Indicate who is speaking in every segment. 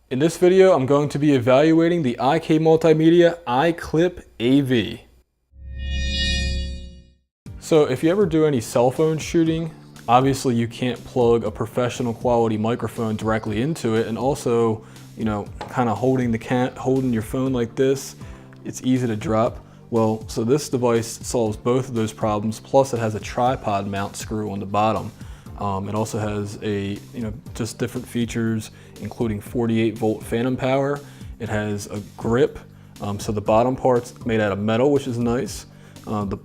Speaker 1: In this video, I'm going to be evaluating the Multimedia iKlip AV. So if you ever do any cell phone shooting, obviously you can't plug a professional quality microphone directly into it, and also, kind of holding your phone like this, it's easy to drop. Well, so this device solves both of those problems, plus it has a tripod mount screw on the bottom. It also has just different features, including 48-volt phantom power. It has a grip, so the bottom part's made out of metal, which is nice.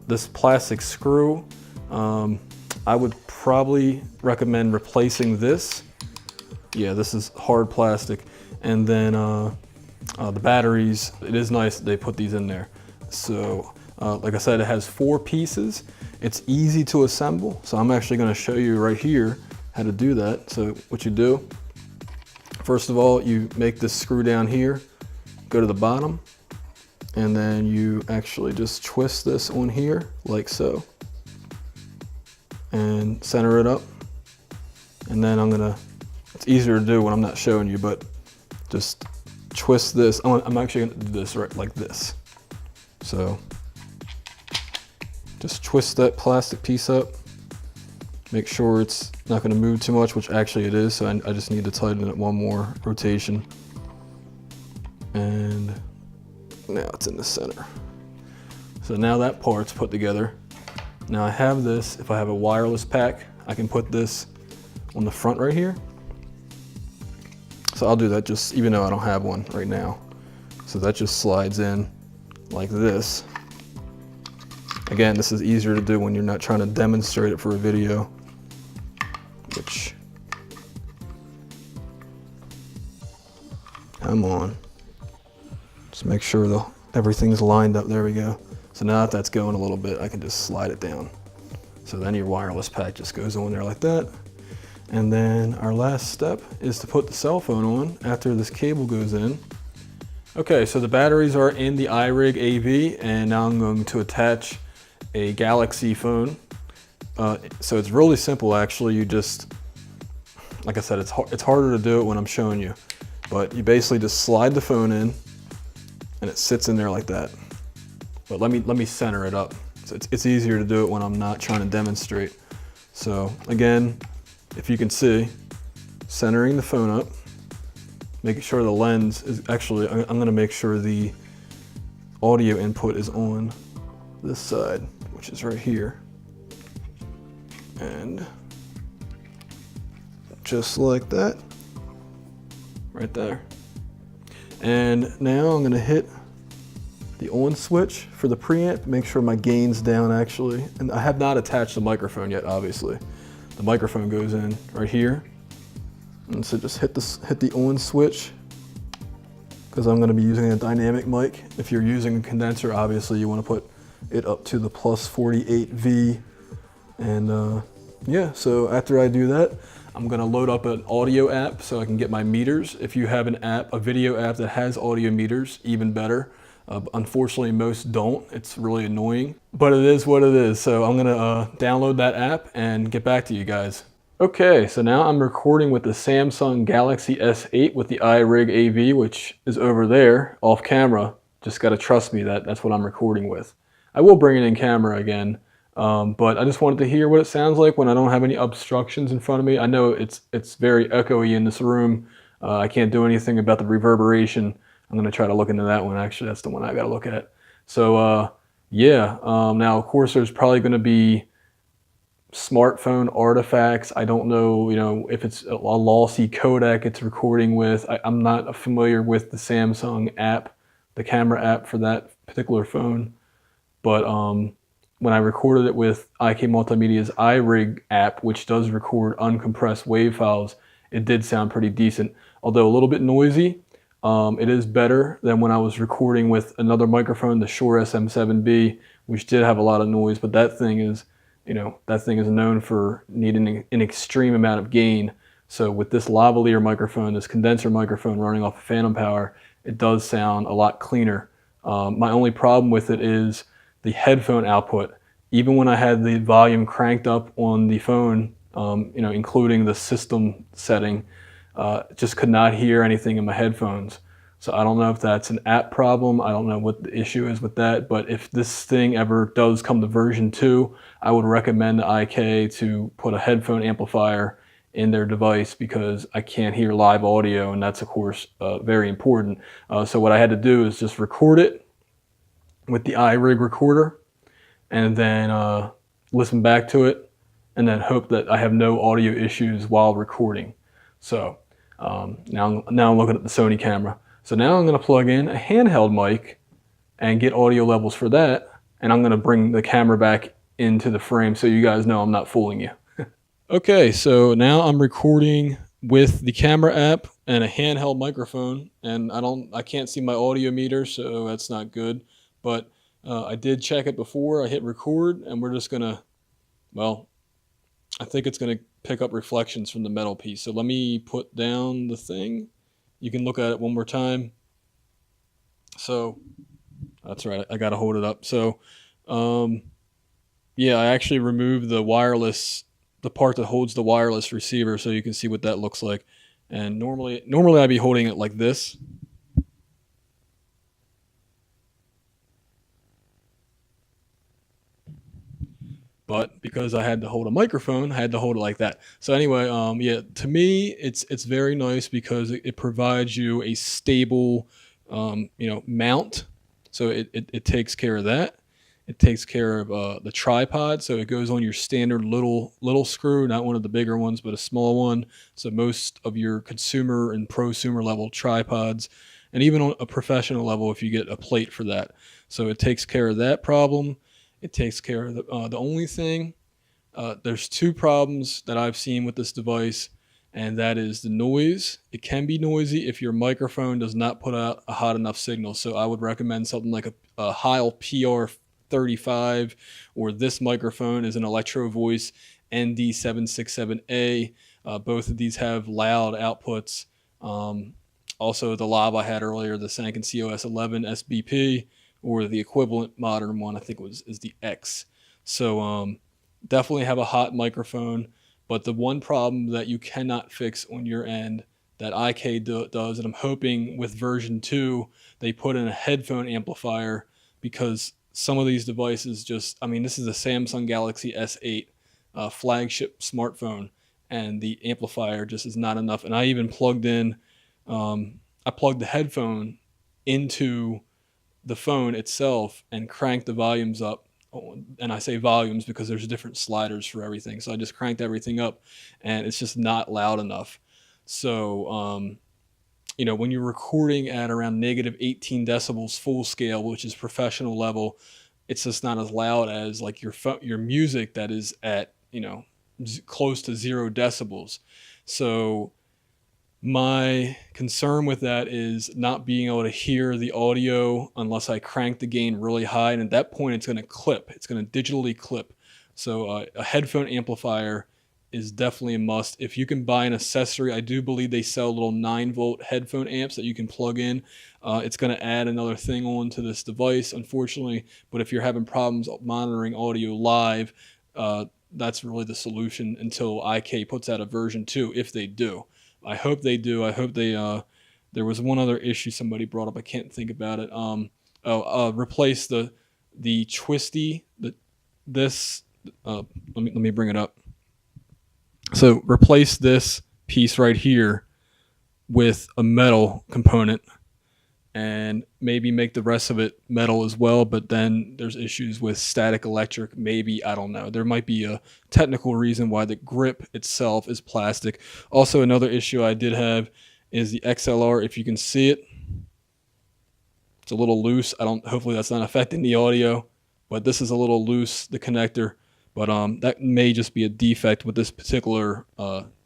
Speaker 1: This plastic screw, I would probably recommend replacing this. Yeah, this is hard plastic. And then the batteries, it is nice that they put these in there. So, like I said, it has 4 pieces. It's easy to assemble, so I'm actually going to show you right here how to do that. So what you do, first of all, you make this screw down here, go to the bottom, and then you actually just twist this on here like so, and center it up. And then it's easier to do when I'm not showing you, but just twist this. I'm actually going to do this right like this. So just twist that plastic piece up, make sure it's not going to move too much, which actually it is, so I just need to tighten it one more rotation. And now it's in the center. So now that part's put together. Now I have this, if I have a wireless pack, I can put this on the front right here. So I'll do that just even though I don't have one right now. So that just slides in like this. Again, this is easier to do when you're not trying to demonstrate it for a video, which, come on. Just make sure everything's lined up. There we go. So now that that's going a little bit, I can just slide it down. So then your wireless pack just goes on there like that. And then our last step is to put the cell phone on after this cable goes in. Okay, so the batteries are in the iRig AV, and now I'm going to attach a Galaxy phone. So it's really simple actually. You just, like I said, it's harder to do it when I'm showing you, but you basically just slide the phone in and it sits in there like that. But let me center it up. So it's easier to do it when I'm not trying to demonstrate. So again, if you can see, centering the phone up, making sure the lens is actually, I'm gonna make sure the audio input is on this side, which is right here. And just like that, right there. And now I'm gonna hit the on switch for the preamp, make sure my gain's down actually. And I have not attached the microphone yet, obviously. The microphone goes in right here. And so just hit the on switch, because I'm gonna be using a dynamic mic. If you're using a condenser, obviously you wanna put it up to the plus 48V. And yeah, so after I do that, I'm gonna load up an audio app so I can get my meters. If you have a video app that has audio meters, even better. Unfortunately, most don't. It's really annoying, but it is what it is. So I'm gonna download that app and get back to you guys. Okay, so now I'm recording with the Samsung Galaxy S8 with the iRig AV, which is over there off camera. Just gotta trust me that that's what I'm recording with. I will bring it in camera again, but I just wanted to hear what it sounds like when I don't have any obstructions in front of me. I know it's very echoey in this room. I can't do anything about the reverberation. I'm gonna try to look into that one. Actually, that's the one I gotta look at. So yeah, now of course there's probably gonna be smartphone artifacts. I don't know, if it's a lossy codec it's recording with. I'm not familiar with the Samsung app, the camera app for that particular phone. But when I recorded it with Multimedia's iRig app, which does record uncompressed WAV files, it did sound pretty decent. Although a little bit noisy, it is better than when I was recording with another microphone, the Shure SM7B, which did have a lot of noise, but that thing is, known for needing an extreme amount of gain. So with this lavalier microphone, this condenser microphone running off of phantom power, it does sound a lot cleaner. My only problem with it is the headphone output. Even when I had the volume cranked up on the phone, including the system setting, just could not hear anything in my headphones. So I don't know if that's an app problem. I don't know what the issue is with that, but if this thing ever does come to version 2, I would recommend to IK to put a headphone amplifier in their device, because I can't hear live audio, and that's of course very important. So what I had to do is just record it with the iRig recorder, and then listen back to it, and then hope that I have no audio issues while recording. So now I'm looking at the Sony camera. So now I'm going to plug in a handheld mic and get audio levels for that, and I'm going to bring the camera back into the frame so you guys know I'm not fooling you. Okay, so now I'm recording with the camera app and a handheld microphone, and I can't see my audio meter, so that's not good. But I did check it before I hit record, and we're just gonna, well, I think it's gonna pick up reflections from the metal piece. So let me put down the thing. You can look at it one more time. So that's right, I gotta hold it up. So yeah, I actually removed the part that holds the wireless receiver, so you can see what that looks like. And normally I'd be holding it like this. But because I had to hold a microphone, I had to hold it like that. So anyway, yeah, to me, it's very nice because it provides you a stable, mount. So it takes care of that. It takes care of the tripod, so it goes on your standard little screw, not one of the bigger ones, but a small one. So most of your consumer and prosumer level tripods, and even on a professional level, if you get a plate for that. So it takes care of that problem. It takes care of the only thing. There's two problems that I've seen with this device, and that is the noise. It can be noisy if your microphone does not put out a hot enough signal. So I would recommend something like a Heil PR35, or this microphone is an Electro Voice ND767A. Both of these have loud outputs. Also, the lav I had earlier, the Sanken COS11 SBP, or the equivalent modern one, I think is the X. So definitely have a hot microphone, but the one problem that you cannot fix on your end that IK does, and I'm hoping with version 2 they put in a headphone amplifier, because some of these devices just, I mean, this is a Samsung Galaxy S8 flagship smartphone, and the amplifier just is not enough. And I even plugged in, I plugged the headphone into the phone itself and cranked the volumes up. And I say volumes because there's different sliders for everything. So I just cranked everything up, and it's just not loud enough. So, when you're recording at around -18 decibels full scale, which is professional level, it's just not as loud as like your music that is at, close to 0 decibels. So my concern with that is not being able to hear the audio unless I crank the gain really high. And at that point, it's going to clip. It's going to digitally clip. So a headphone amplifier is definitely a must. If you can buy an accessory, I do believe they sell little 9-volt headphone amps that you can plug in. It's going to add another thing onto this device, unfortunately. But if you're having problems monitoring audio live, that's really the solution until IK puts out a version 2, if they do. I hope they do. I hope they. There was one other issue somebody brought up. I can't think about it. Replace the twisty. Let me bring it up. So replace this piece right here with a metal component, and maybe make the rest of it metal as well. But then there's issues with static electric. Maybe, I don't know. There might be a technical reason why the grip itself is plastic. Also, another issue I did have is the XLR. If you can see it, it's a little loose. Hopefully that's not affecting the audio, but this is a little loose, the connector. But that may just be a defect with this particular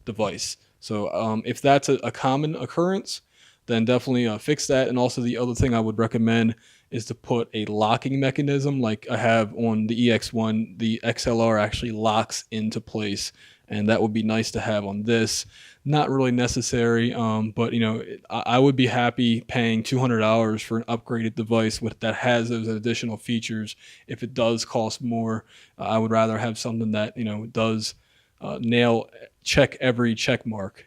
Speaker 1: device. So if that's a common occurrence, then definitely fix that. And also, the other thing I would recommend is to put a locking mechanism like I have on the EX1. The XLR actually locks into place, and that would be nice to have on this. Not really necessary, but I would be happy paying $200 for an upgraded device that has those additional features. If it does cost more, I would rather have something that does check every check mark.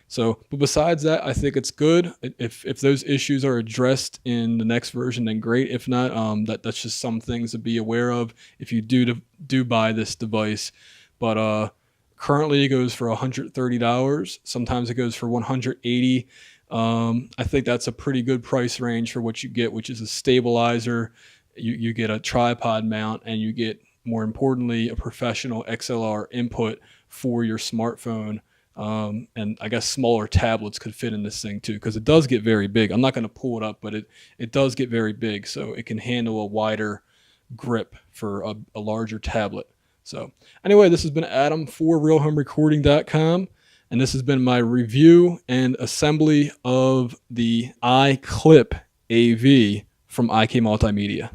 Speaker 1: So, but besides that, I think it's good. If those issues are addressed in the next version, then great. If not, that's just some things to be aware of if you do buy this device. But currently it goes for $130. Sometimes it goes for $180. I think that's a pretty good price range for what you get, which is a stabilizer. You get a tripod mount, and you get, more importantly, a professional XLR input for your smartphone. And I guess smaller tablets could fit in this thing too, because it does get very big. I'm not going to pull it up, but it does get very big, so it can handle a wider grip for a larger tablet. So anyway, this has been Adam for RealHomeRecording.com, and this has been my review and assembly of the iKlip AV from IK Multimedia.